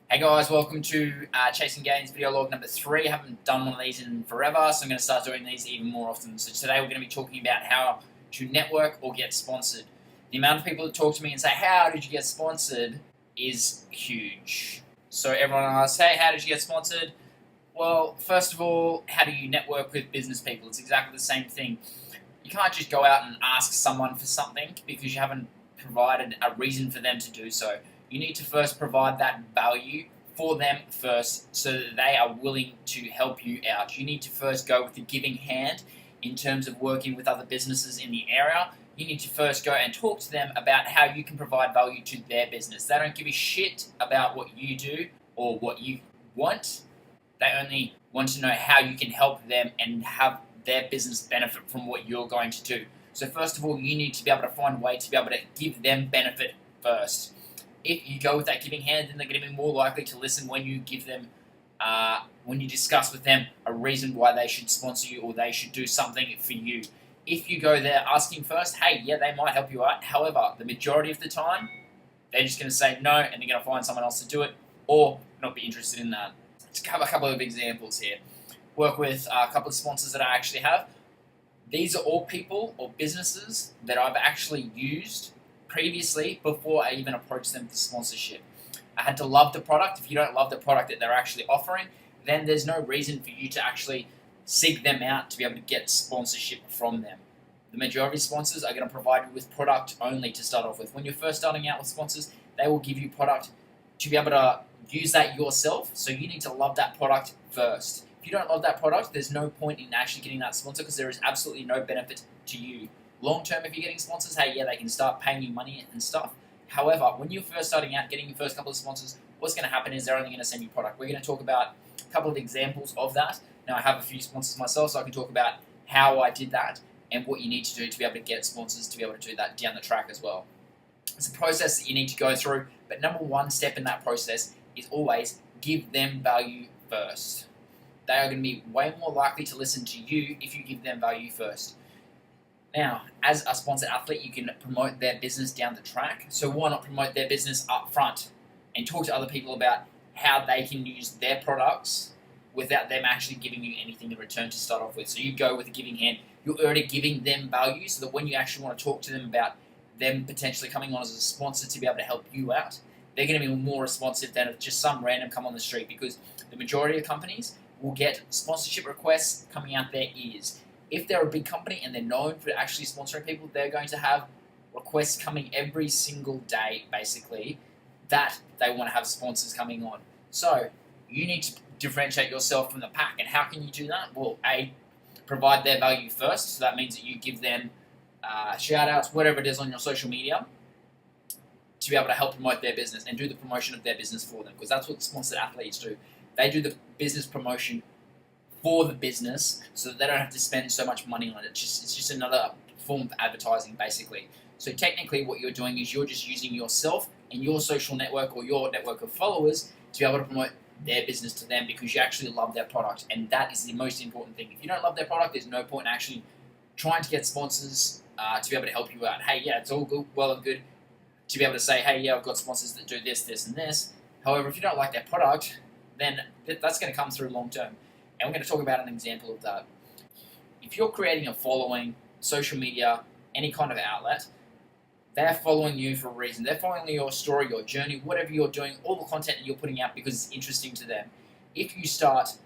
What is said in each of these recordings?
Hey guys, welcome to Chasing Gains video log number 3. I haven't done one of these in forever, so I'm going to start doing these even more often. So today we're going to be talking about how to network or get sponsored. The amount of people that talk to me and say, how did you get sponsored, is huge. So everyone asks, hey, how did you get sponsored? Well, first of all, how do you network with business people? It's exactly the same thing. You can't just go out and ask someone for something because you haven't provided a reason for them to do so. You need to first provide that value for them first so that they are willing to help you out. You need to first go with the giving hand in terms of working with other businesses in the area. You need to first go and talk to them about how you can provide value to their business. They don't give a shit about what you do or what you want. They only want to know how you can help them and have their business benefit from what you're going to do. So first of all, you need to be able to find a way to be able to give them benefit first. If you go with that giving hand, then they're going to be more likely to listen when you give them, when you discuss with them a reason why they should sponsor you or they should do something for you. If you go there asking first, hey, yeah, they might help you out. However, the majority of the time, they're just going to say no and they're going to find someone else to do it or not be interested in that. Let's cover a couple of examples here. Work with a couple of sponsors that I actually have. These are all people or businesses that I've actually used previously before I even approached them for sponsorship. I had to love the product. If you don't love the product that they're actually offering, then there's no reason for you to actually seek them out to be able to get sponsorship from them. The majority of sponsors are going to provide you with product only to start off with. When you're first starting out with sponsors, they will give you product to be able to use that yourself, so you need to love that product first. If you don't love that product, there's no point in actually getting that sponsor because there is absolutely no benefit to you. Long term, if you're getting sponsors, hey, yeah, they can start paying you money and stuff. However, when you're first starting out, getting your first couple of sponsors, what's going to happen is they're only going to send you product. We're going to talk about a couple of examples of that. Now, I have a few sponsors myself, so I can talk about how I did that and what you need to do to be able to get sponsors to be able to do that down the track as well. It's a process that you need to go through, but number one step in that process is always give them value first. They are going to be way more likely to listen to you if you give them value first. Now, as a sponsored athlete, you can promote their business down the track. So why not promote their business up front and talk to other people about how they can use their products without them actually giving you anything in return to start off with. So you go with a giving hand. You're already giving them value so that when you actually want to talk to them about them potentially coming on as a sponsor to be able to help you out, they're going to be more responsive than if just some random come on the street, because the majority of companies will get sponsorship requests coming out their ears. If they're a big company and they're known for actually sponsoring people, they're going to have requests coming every single day, basically, that they want to have sponsors coming on. So you need to differentiate yourself from the pack. And how can you do that? Well, A, provide their value first. So that means that you give them shout outs, whatever it is on your social media, to be able to help promote their business and do the promotion of their business for them, because that's what sponsored athletes do. They do the business promotion for the business so that they don't have to spend so much money on it. It's just another form of advertising, basically. So technically what you're doing is you're just using yourself and your social network or your network of followers to be able to promote their business to them because you actually love their product, and that is the most important thing. If you don't love their product, there's no point in actually trying to get sponsors to be able to help you out. Hey, yeah, it's all good, well and good to be able to say, hey, yeah, I've got sponsors that do this, this, and this. However, if you don't like their product, then that's going to come through long term. And we're going to talk about an example of that. If you're creating a following, social media, any kind of outlet, they're following you for a reason. They're following your story, your journey, whatever you're doing, all the content that you're putting out because it's interesting to them. If you start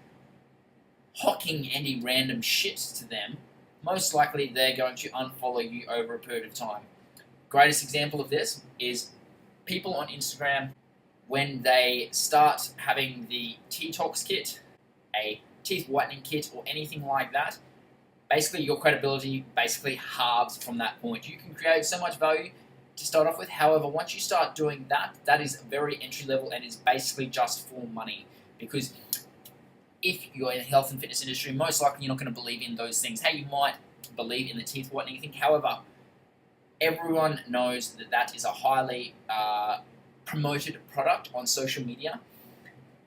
hocking any random shit to them, most likely they're going to unfollow you over a period of time. Greatest example of this is people on Instagram, when they start having the T-Tox kit, a teeth whitening kit, or anything like that, basically your credibility basically halves from that point. You can create so much value to start off with. However, once you start doing that, that is very entry level and is basically just for money. Because if you're in the health and fitness industry, most likely you're not going to believe in those things. Hey, you might believe in the teeth whitening thing. However, everyone knows that that is a highly promoted product on social media,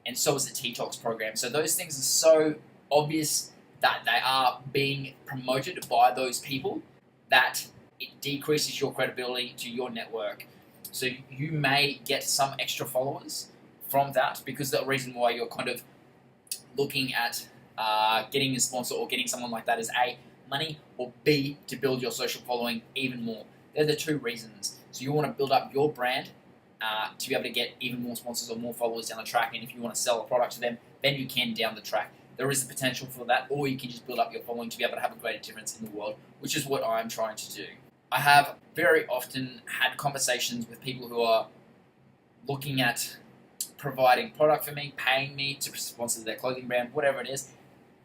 and so is the T-Tox program. So those things are so obvious that they are being promoted by those people that it decreases your credibility to your network. So you may get some extra followers from that, because the reason why you're kind of looking at getting a sponsor or getting someone like that is A, money, or B, to build your social following even more. They're the two reasons. So you want to build up your brand to be able to get even more sponsors or more followers down the track, and if you want to sell a product to them, then you can down the track. There is the potential for that, or you can just build up your following to be able to have a greater difference in the world, which is what I'm trying to do. I have very often had conversations with people who are looking at providing product for me, paying me to sponsor their clothing brand, whatever it is.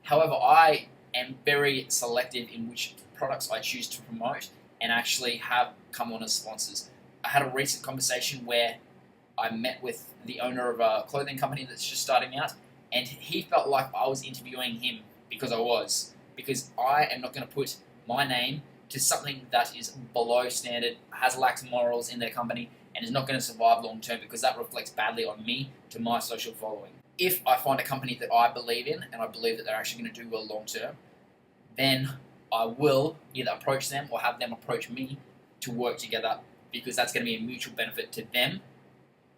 However, I am very selective in which products I choose to promote and actually have come on as sponsors. I had a recent conversation where I met with the owner of a clothing company that's just starting out, and he felt like I was interviewing him because I am not going to put my name to something that is below standard, lacks morals in their company, and is not going to survive long term, because that reflects badly on me to my social following. If I find a company that I believe in and I believe that they're actually going to do well long term, then I will either approach them or have them approach me to work together, because that's going to be a mutual benefit to them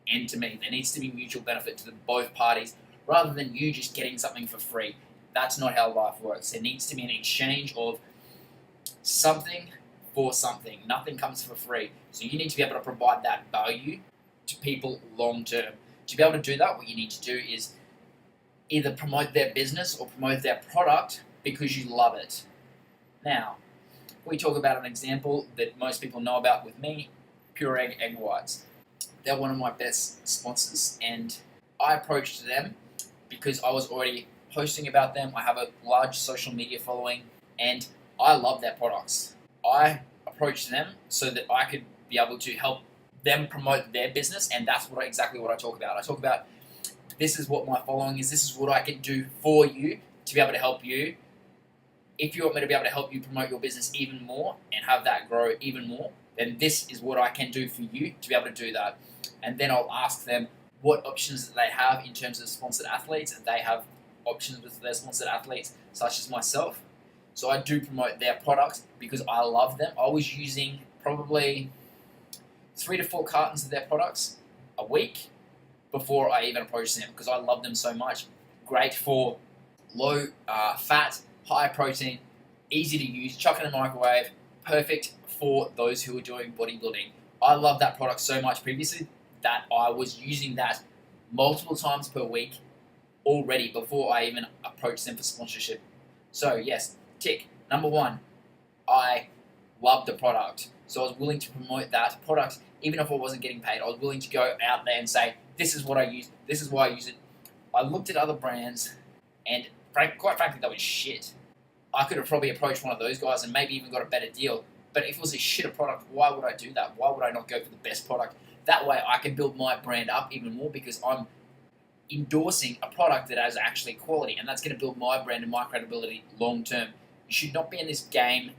and to me. There needs to be mutual benefit to both parties, rather than you just getting something for free. That's not how life works. There needs to be an exchange of something for something. Nothing comes for free. So you need to be able to provide that value to people long term. To be able to do that, what you need to do is either promote their business or promote their product because you love it. Now, we talk about an example that most people know about with me, Pure Egg Whites. They're one of my best sponsors, and I approached them because I was already posting about them. I have a large social media following, and I love their products. I approached them so that I could be able to help them promote their business, and that's exactly what I talk about. I talk about, this is what my following is, this is what I can do for you to be able to help you. If you want me to be able to help you promote your business even more and have that grow even more, then this is what I can do for you to be able to do that. And then I'll ask them what options that they have in terms of sponsored athletes, and they have options with their sponsored athletes, such as myself. So I do promote their products because I love them. I was using probably 3 to 4 cartons of their products a week before I even approached them, because I love them so much. Great for low fat, high protein, easy to use, chuck in a microwave, perfect for those who are doing bodybuilding. I love that product so much previously that I was using that multiple times per week already before I even approached them for sponsorship. So yes, tick. Number 1, I love the product. So I was willing to promote that product even if I wasn't getting paid. I was willing to go out there and say, this is what I use, this is why I use it. I looked at other brands, and quite frankly, that was shit. I could have probably approached one of those guys and maybe even got a better deal. But if it was a shitter product, why would I do that? Why would I not go for the best product? That way I can build my brand up even more, because I'm endorsing a product that has actually quality, and that's going to build my brand and my credibility long term. You should not be in this game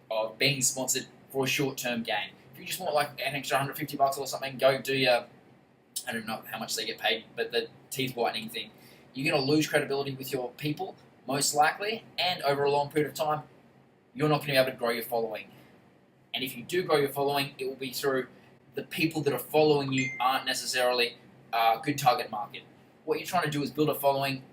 of being sponsored for a short-term gain. If you just want like an extra $150 or something, go do your, I don't know how much they get paid, but the teeth whitening thing. You're going to lose credibility with your people, most likely, and over a long period of time, you're not going to be able to grow your following. And if you do grow your following, it will be through the people that are following you aren't necessarily a good target market. What you're trying to do is build a following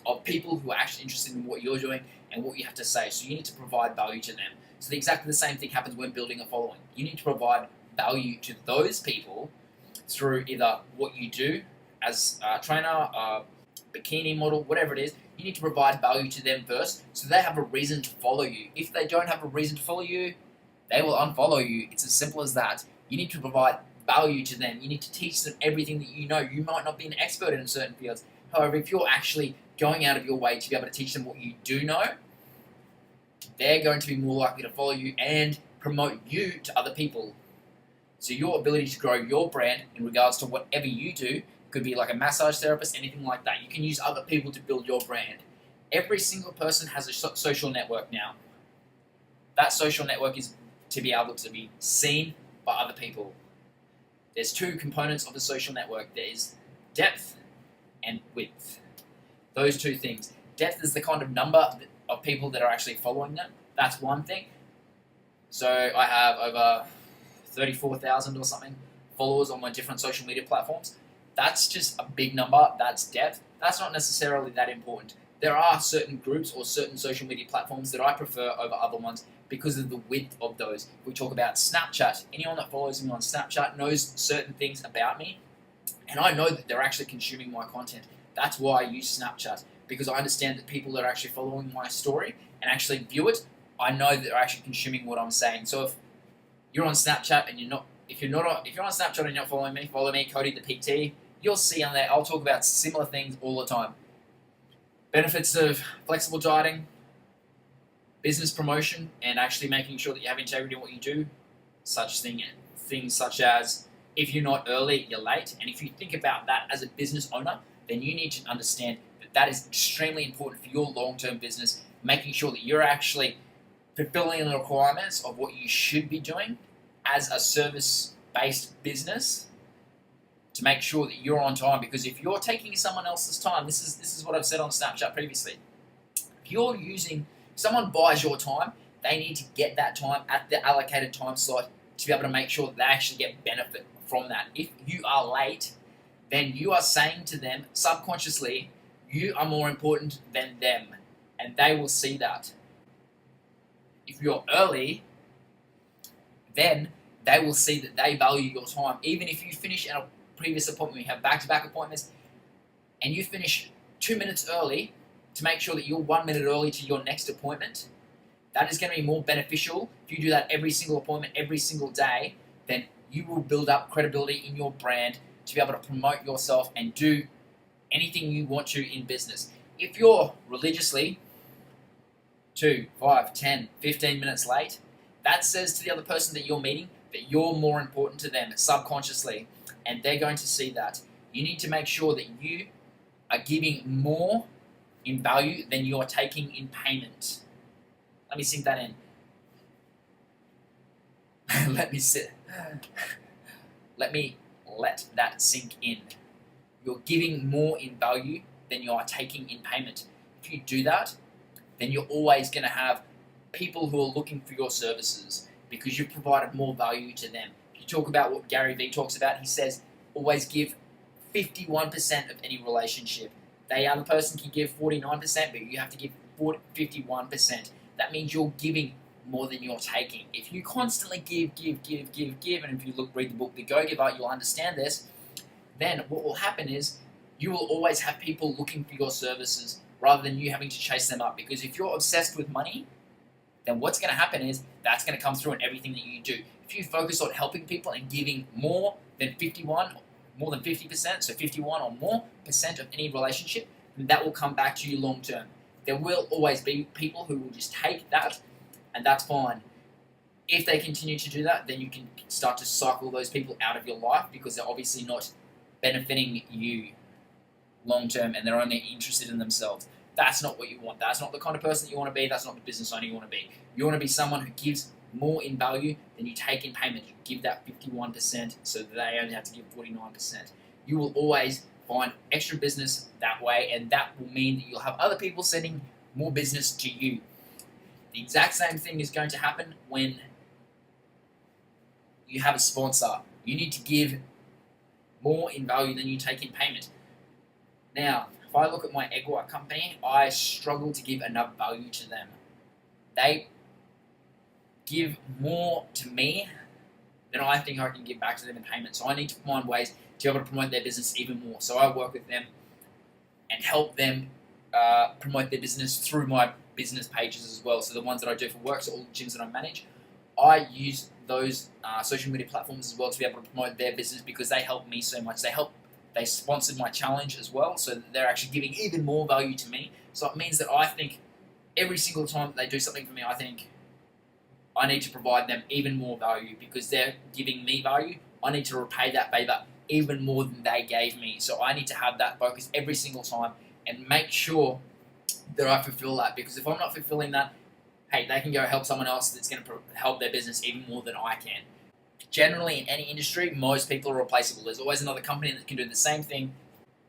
of people who are actually interested in what you're doing and what you have to say. So you need to provide value to them. So exactly the same thing happens when building a following. You need to provide value to those people through either what you do as a trainer, a bikini model, whatever it is. You need to provide value to them first so they have a reason to follow you. If they don't have a reason to follow you, they will unfollow you. It's as simple as that. You need to provide value to them. You need to teach them everything that you know. You might not be an expert in certain fields. However, if you're actually going out of your way to be able to teach them what you do know, they're going to be more likely to follow you and promote you to other people. So your ability to grow your brand in regards to whatever you do could be like a massage therapist, anything like that. You can use other people to build your brand. Every single person has a social network now. That social network is to be able to be seen by other people. There's 2 components of a social network. There is depth and width. Those 2 things. Depth is the kind of number of people that are actually following them. That's one thing. So I have over 34,000 or something followers on my different social media platforms. that's just a big number. That's depth. That's not necessarily that important. There are certain groups or certain social media platforms that I prefer over other ones because of the width of those. We talk about Snapchat. Anyone that follows me on Snapchat knows certain things about me, and I know that they're actually consuming my content. That's why I use Snapchat, because I understand that people that are actually following my story and actually view it, I know that they're actually consuming what I'm saying. So if you're on Snapchat and if you're on Snapchat and you're not following me, follow me, Cody the PT. You'll see on there, I'll talk about similar things all the time. Benefits of flexible dieting, business promotion, and actually making sure that you have integrity in what you do. Things such as, if you're not early, you're late. And if you think about that as a business owner, then you need to understand that that is extremely important for your long-term business, making sure that you're actually fulfilling the requirements of what you should be doing as a service-based business, to make sure that you're on time. Because if you're taking someone else's time, this is what I've said on Snapchat previously. If someone buys your time, they need to get that time at the allocated time slot to be able to make sure that they actually get benefit from that. If you are late, then you are saying to them subconsciously, you are more important than them, and they will see that. If you're early, then they will see that they value your time. Even if you finish at a previous appointment, you have back-to-back appointments, and you finish 2 minutes early to make sure that you're 1 minute early to your next appointment, that is going to be more beneficial. If you do that every single appointment, every single day, then you will build up credibility in your brand to be able to promote yourself and do anything you want to in business. If you're religiously 2, 5, 10, 15 minutes late, that says to the other person that you're meeting that you're more important to them subconsciously, and they're going to see that. You need to make sure that you are giving more in value than you're taking in payment. Let me sink that in. Let that sink in. You're giving more in value than you are taking in payment. If you do that, then you're always going to have people who are looking for your services because you've provided more value to them. If you talk about what Gary Vee talks about, he says always give 51% of any relationship. The other person can give 49%, but you have to give 51%. That means you're giving more than you're taking. If you constantly give, and if you read the book The Go-Giver, you'll understand this, then what will happen is you will always have people looking for your services rather than you having to chase them up. Because if you're obsessed with money, then what's going to happen is that's going to come through in everything that you do. If you focus on helping people and giving more than 50%, so 51 or more percent of any relationship, then that will come back to you long term. There will always be people who will just take that, and that's fine. If they continue to do that, then you can start to cycle those people out of your life because they're obviously not benefiting you long term and they're only interested in themselves. That's not what you want. That's not the kind of person that you want to be. That's not the business owner you want to be. You want to be someone who gives more in value than you take in payment. You give that 51% so that they only have to give 49%. You will always find extra business that way, and that will mean that you'll have other people sending more business to you. The exact same thing is going to happen when you have a sponsor. You need to give more in value than you take in payment. Now, if I look at my egg white company, I struggle to give enough value to them. They give more to me than I think I can give back to them in payment. So I need to find ways to be able to promote their business even more. So I work with them and help them promote their business through my business pages as well. So the ones that I do for work, so all the gyms that I manage, I use those social media platforms as well to be able to promote their business because they help me so much. They sponsored my challenge as well, so that they're actually giving even more value to me. So it means that I think every single time that they do something for me, I think I need to provide them even more value because they're giving me value. I need to repay that favor even more than they gave me. So I need to have that focus every single time and make sure that I fulfill that. Because if I'm not fulfilling that, hey, they can go help someone else that's going to help their business even more than I can. Generally, in any industry, most people are replaceable. There's always another company that can do the same thing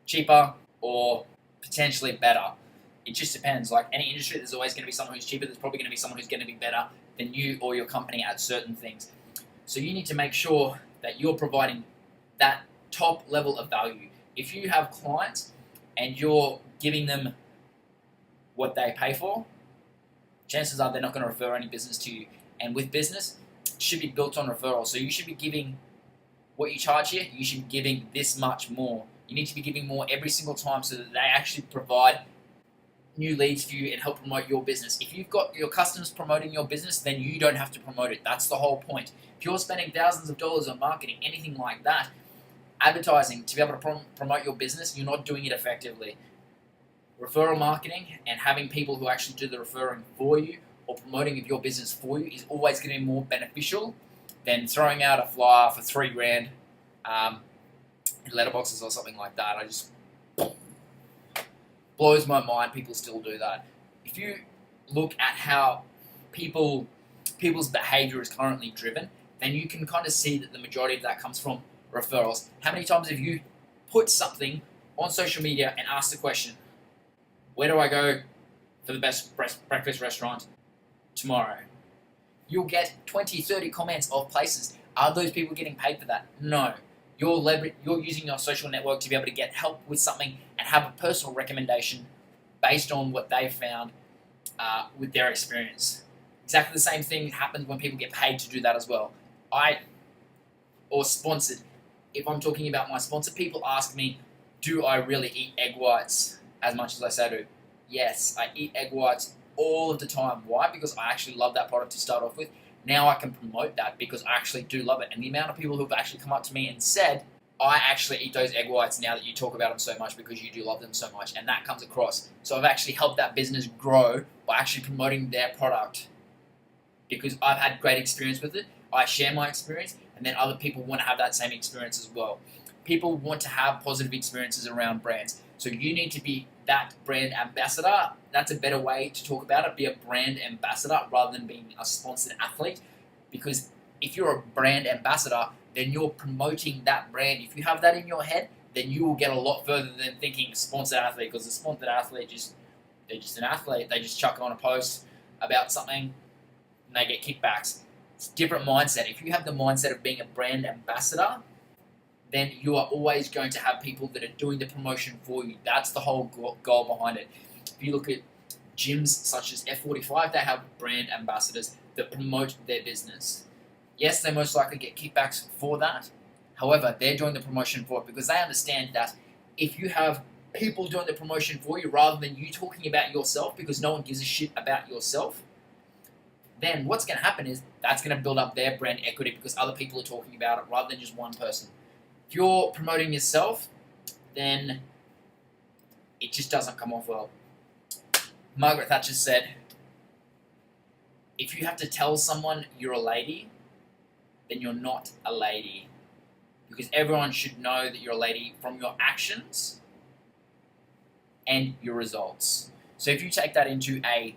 cheaper or potentially better. It just depends. Like any industry, there's always going to be someone who's cheaper. There's probably going to be someone who's going to be better than you or your company at certain things. So you need to make sure that you're providing that top level of value. If you have clients and you're giving them what they pay for, chances are they're not going to refer any business to you. And with business, it should be built on referral. So you should be giving what you charge here, you should be giving this much more. You need to be giving more every single time so that they actually provide new leads for you and help promote your business. If you've got your customers promoting your business, then you don't have to promote it. That's the whole point. If you're spending thousands of dollars on marketing, anything like that, advertising to be able to promote your business, you're not doing it effectively. Referral marketing and having people who actually do the referring for you or promoting of your business for you is always going to be more beneficial than throwing out a flyer for $3,000 in letterboxes or something like that. I just blows my mind people still do that. If you look at how people's behavior is currently driven, then you can kind of see that the majority of that comes from referrals. How many times have you put something on social media and asked the question, where do I go for the best breakfast restaurant tomorrow? You'll get 20, 30 comments of places. Are those people getting paid for that? No. You're using your social network to be able to get help with something and have a personal recommendation based on what they've found with their experience. Exactly the same thing happens when people get paid to do that as well. Or sponsored. If I'm talking about my sponsor, people ask me, do I really eat egg whites as much as I say I do? Yes, I eat egg whites all of the time. Why? Because I actually love that product to start off with. Now I can promote that because I actually do love it. And the amount of people who've actually come up to me and said, I actually eat those egg whites now that you talk about them so much because you do love them so much. And that comes across. So I've actually helped that business grow by actually promoting their product because I've had great experience with it. I share my experience and then other people want to have that same experience as well. People want to have positive experiences around brands. So you need to be that brand ambassador. That's a better way to talk about it. Be a brand ambassador rather than being a sponsored athlete. Because if you're a brand ambassador, then you're promoting that brand. If you have that in your head, then you will get a lot further than thinking sponsored athlete. Because the sponsored athlete, they're just an athlete. They just chuck on a post about something and they get kickbacks. It's a different mindset. If you have the mindset of being a brand ambassador, then you are always going to have people that are doing the promotion for you. That's the whole goal behind it. If you look at gyms such as F45, they have brand ambassadors that promote their business. Yes, they most likely get kickbacks for that. However, they're doing the promotion for it because they understand that if you have people doing the promotion for you rather than you talking about yourself because no one gives a shit about yourself, then what's going to happen is that's going to build up their brand equity because other people are talking about it rather than just one person. If you're promoting yourself, then it just doesn't come off well. Margaret Thatcher said, if you have to tell someone you're a lady, then you're not a lady. Because everyone should know that you're a lady from your actions and your results. So if you take that into a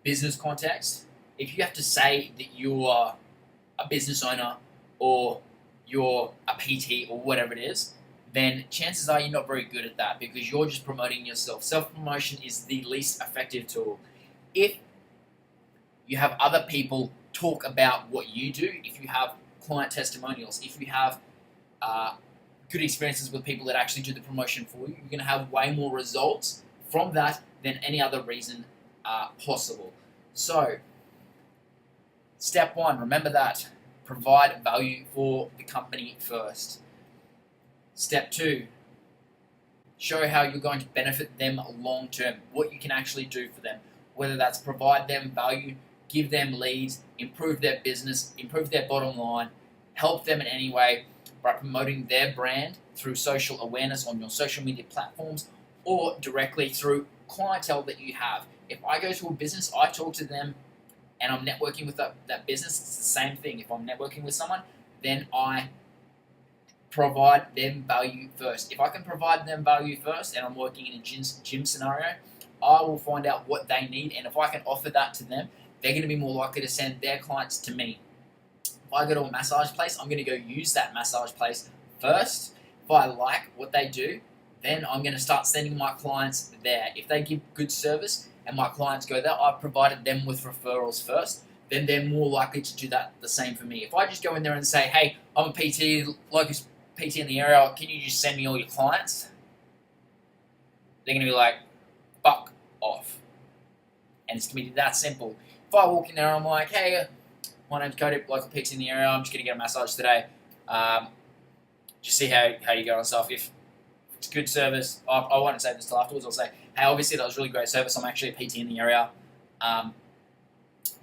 business context, if you have to say that you are a business owner or you're a PT or whatever it is, then chances are you're not very good at that because you're just promoting yourself. Self-promotion is the least effective tool. If you have other people talk about what you do, if you have client testimonials, if you have good experiences with people that actually do the promotion for you, you're going to have way more results from that than any other reason possible. So, step one, remember that. Provide value for the company first. Step two, show how you're going to benefit them long term, what you can actually do for them, whether that's provide them value, give them leads, improve their business, improve their bottom line, help them in any way by promoting their brand through social awareness on your social media platforms or directly through clientele that you have. If I go to a business, I talk to them and I'm networking with that business, it's the same thing. If I'm networking with someone, then I provide them value first. If I can provide them value first and I'm working in a gym scenario, I will find out what they need, and if I can offer that to them, they're going to be more likely to send their clients to me. If I go to a massage place, I'm going to go use that massage place first. If I like what they do, then I'm going to start sending my clients there. If they give good service and my clients go there, I've provided them with referrals first, then they're more likely to do that the same for me. If I just go in there and say, hey, I'm a PT, PT in the area, can you just send me all your clients? They're going to be like, fuck off. And it's going to be that simple. If I walk in there, I'm like, hey, my name's Cody, local PT in the area, I'm just going to get a massage today. Just see how you go and stuff. If it's good service, I won't say this till afterwards. I'll say, hey, obviously that was really great service. I'm actually a PT in the area.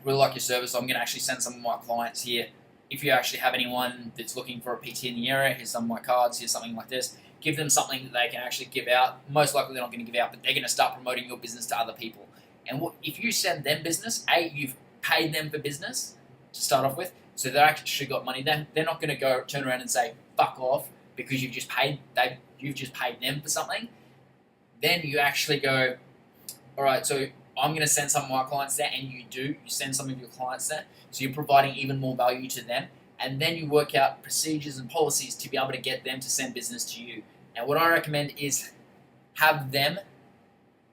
Really like your service. I'm going to actually send some of my clients here. If you actually have anyone that's looking for a PT in the area, here's some of my cards, here's something like this. Give them something that they can actually give out. Most likely they're not going to give out, but they're going to start promoting your business to other people. And if you send them business, you've paid them for business to start off with, so they've actually got money. Then they're not going to turn around and say fuck off because you've just paid them for something. Then you actually go, all right, so I'm going to send some of my clients there, and you send some of your clients there, so you're providing even more value to them, and then you work out procedures and policies to be able to get them to send business to you. And what I recommend is have them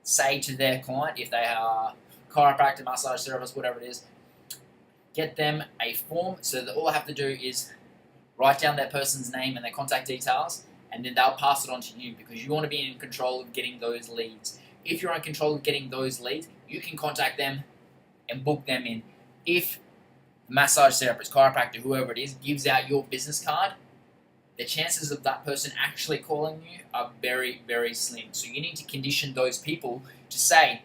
say to their client, if they are chiropractor, massage therapist, whatever it is, get them a form so that all I have to do is write down that person's name and their contact details, and then they'll pass it on to you because you want to be in control of getting those leads. If you're in control of getting those leads, you can contact them and book them in. If the massage therapist, chiropractor, whoever it is, gives out your business card, the chances of that person actually calling you are very, very slim. So you need to condition those people to say,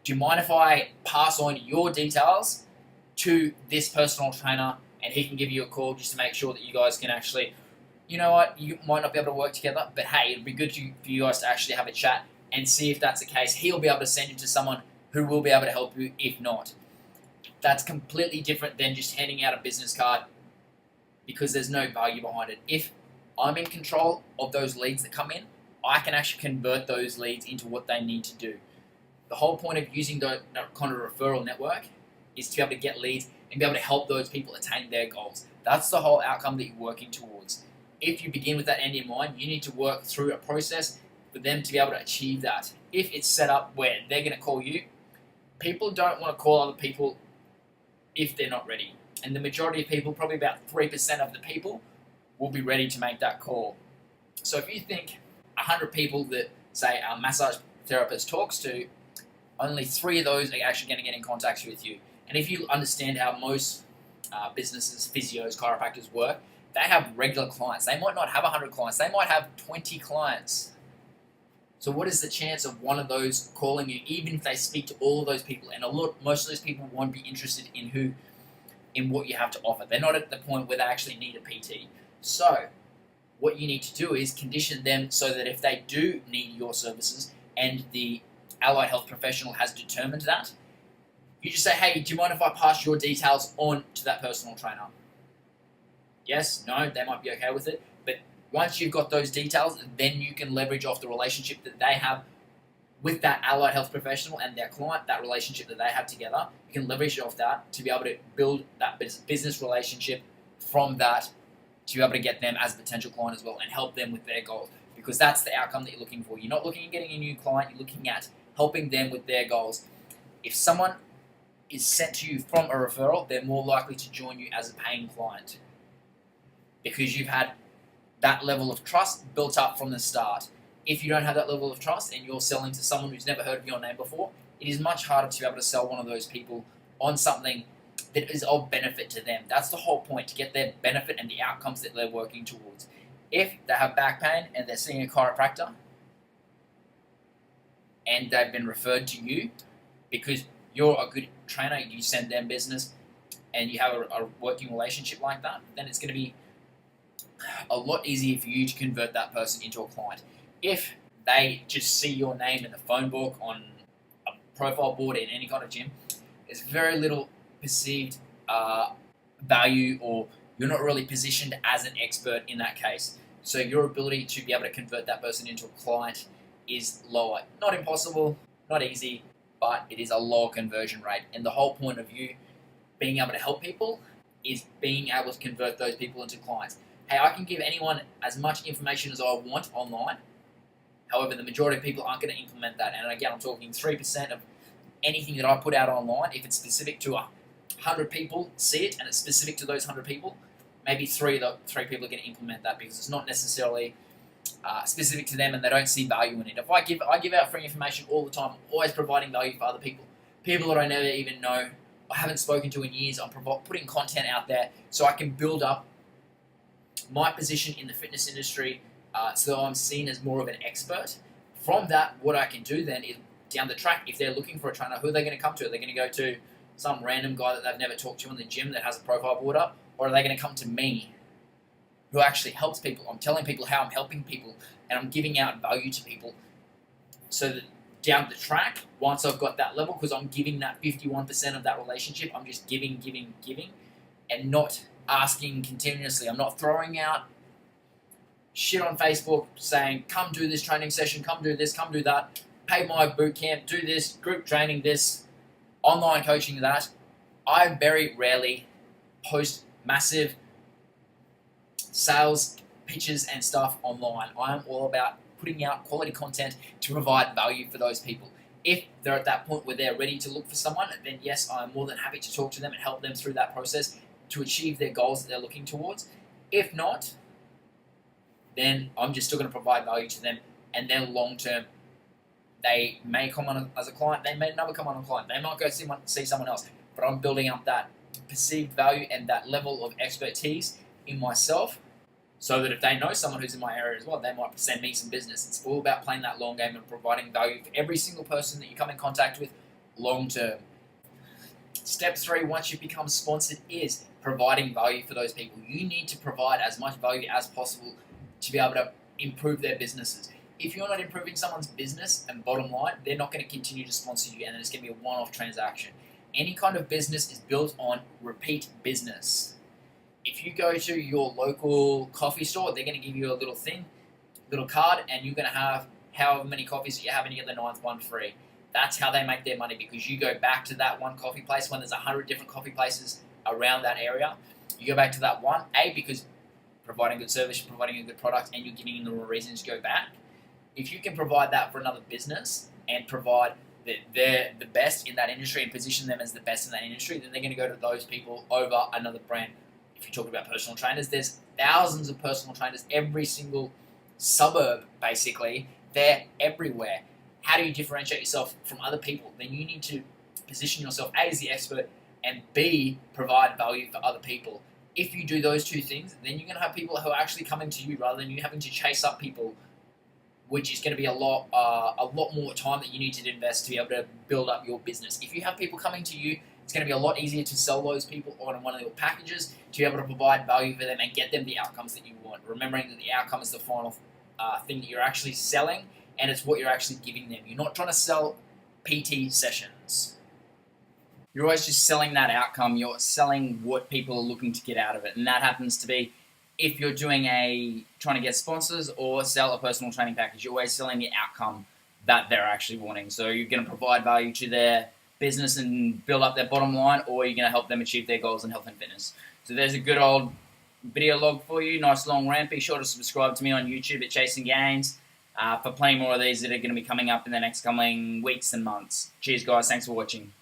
do you mind if I pass on your details to this personal trainer and he can give you a call just to make sure that you guys can actually, you know what, you might not be able to work together, but hey, it'd be good for you guys to actually have a chat and see if that's the case. He'll be able to send you to someone who will be able to help you if not. That's completely different than just handing out a business card because there's no value behind it. If I'm in control of those leads that come in, I can actually convert those leads into what they need to do. The whole point of using that kind of referral network is to be able to get leads and be able to help those people attain their goals. That's the whole outcome that you're working towards. If you begin with that end in mind, you need to work through a process for them to be able to achieve that. If it's set up where they're going to call you, people don't want to call other people if they're not ready. And the majority of people, probably about 3% of the people, will be ready to make that call. So if you think 100 people that, say, a massage therapist talks to, only 3 of those are actually going to get in contact with you. And if you understand how most businesses, physios, chiropractors work, they have regular clients. They might not have 100 clients. They might have 20 clients. So what is the chance of one of those calling you, even if they speak to all of those people? And most of those people won't be interested in what you have to offer. They're not at the point where they actually need a PT. So what you need to do is condition them so that if they do need your services and the allied health professional has determined that, you just say, hey, do you mind if I pass your details on to that personal trainer? Yes, no, they might be okay with it. But once you've got those details, then you can leverage off the relationship that they have with that allied health professional and their client, that relationship that they have together. You can leverage off that to be able to build that business relationship from that to be able to get them as a potential client as well and help them with their goals, because that's the outcome that you're looking for. You're not looking at getting a new client, you're looking at helping them with their goals. If someone is sent to you from a referral, they're more likely to join you as a paying client because you've had that level of trust built up from the start. If you don't have that level of trust and you're selling to someone who's never heard of your name before, it is much harder to be able to sell one of those people on something that is of benefit to them. That's the whole point, to get their benefit and the outcomes that they're working towards. If they have back pain and they're seeing a chiropractor and they've been referred to you because you're a good trainer, you send them business and you have a working relationship like that, then it's going to be a lot easier for you to convert that person into a client. If they just see your name in the phone book, on a profile board in any kind of gym, there's very little perceived value, or you're not really positioned as an expert in that case. So your ability to be able to convert that person into a client is lower. Not impossible, not easy, but it is a lower conversion rate. And the whole point of you being able to help people is being able to convert those people into clients. Hey, I can give anyone as much information as I want online. However, the majority of people aren't going to implement that. And again, I'm talking 3% of anything that I put out online. If it's specific to 100 people see it and it's specific to those 100 people, maybe three people are going to implement that because it's not necessarily specific to them and they don't see value in it. If I give out free information all the time, always providing value for other people that I never even know, I haven't spoken to in years. I'm putting content out there so I can build up my position in the fitness industry, so I'm seen as more of an expert. From that, what I can do then is down the track, if they're looking for a trainer, who are they going to come to? Are they going to go to some random guy that they've never talked to in the gym that has a profile board up, or are they going to come to me, who actually helps people? I'm telling people how I'm helping people, and I'm giving out value to people, so that down the track, once I've got that level, because I'm giving that 51% of that relationship, I'm just giving, and not asking continuously. I'm not throwing out shit on Facebook saying, come do this training session, come do this, come do that, pay my boot camp, do this, group training this, online coaching that. I very rarely post massive sales pitches and stuff online. I am all about putting out quality content to provide value for those people. If they're at that point where they're ready to look for someone, then yes, I'm more than happy to talk to them and help them through that process to achieve their goals that they're looking towards. If not, then I'm just still going to provide value to them, and then long term, they may come on as a client, they may never come on a client, they might go see someone else, but I'm building up that perceived value and that level of expertise in myself, so that if they know someone who's in my area as well, they might send me some business. It's all about playing that long game and providing value for every single person that you come in contact with long term. Step 3, once you become sponsored, is providing value for those people. You need to provide as much value as possible to be able to improve their businesses. If you're not improving someone's business and bottom line, they're not going to continue to sponsor you, and then it's going to be a one-off transaction. Any kind of business is built on repeat business. If you go to your local coffee store, they're going to give you a little card, and you're going to have however many coffees that you have, and you get the 9th one free. That's how they make their money, because you go back to that one coffee place when there's 100 different coffee places around that area. You go back to that one, because providing good service, providing a good product, and you're giving them a reason to go back. If you can provide that for another business and provide that they're the best in that industry and position them as the best in that industry, then they're going to go to those people over another brand. If you talk about personal trainers, there's thousands of personal trainers, every single suburb, basically. They're everywhere. How do you differentiate yourself from other people? Then you need to position yourself A, as the expert, and B, provide value for other people. If you do those two things, then you're going to have people who are actually coming to you rather than you having to chase up people, which is going to be a lot more time that you need to invest to be able to build up your business. If you have people coming to you, it's going to be a lot easier to sell those people on one of your packages to be able to provide value for them and get them the outcomes that you want. Remembering that the outcome is the final thing that you're actually selling, and it's what you're actually giving them. You're not trying to sell PT sessions. You're always just selling that outcome. You're selling what people are looking to get out of it, and that happens to be, if you're doing trying to get sponsors or sell a personal training package, you're always selling the outcome that they're actually wanting. So you're going to provide value to their business and build up their bottom line, or you're going to help them achieve their goals in health and fitness. So there's a good old video log for you. Nice long rant. Be sure to subscribe to me on YouTube at Chasing Gains for plenty more of these that are going to be coming up in the next coming weeks and months. Cheers, guys. Thanks for watching.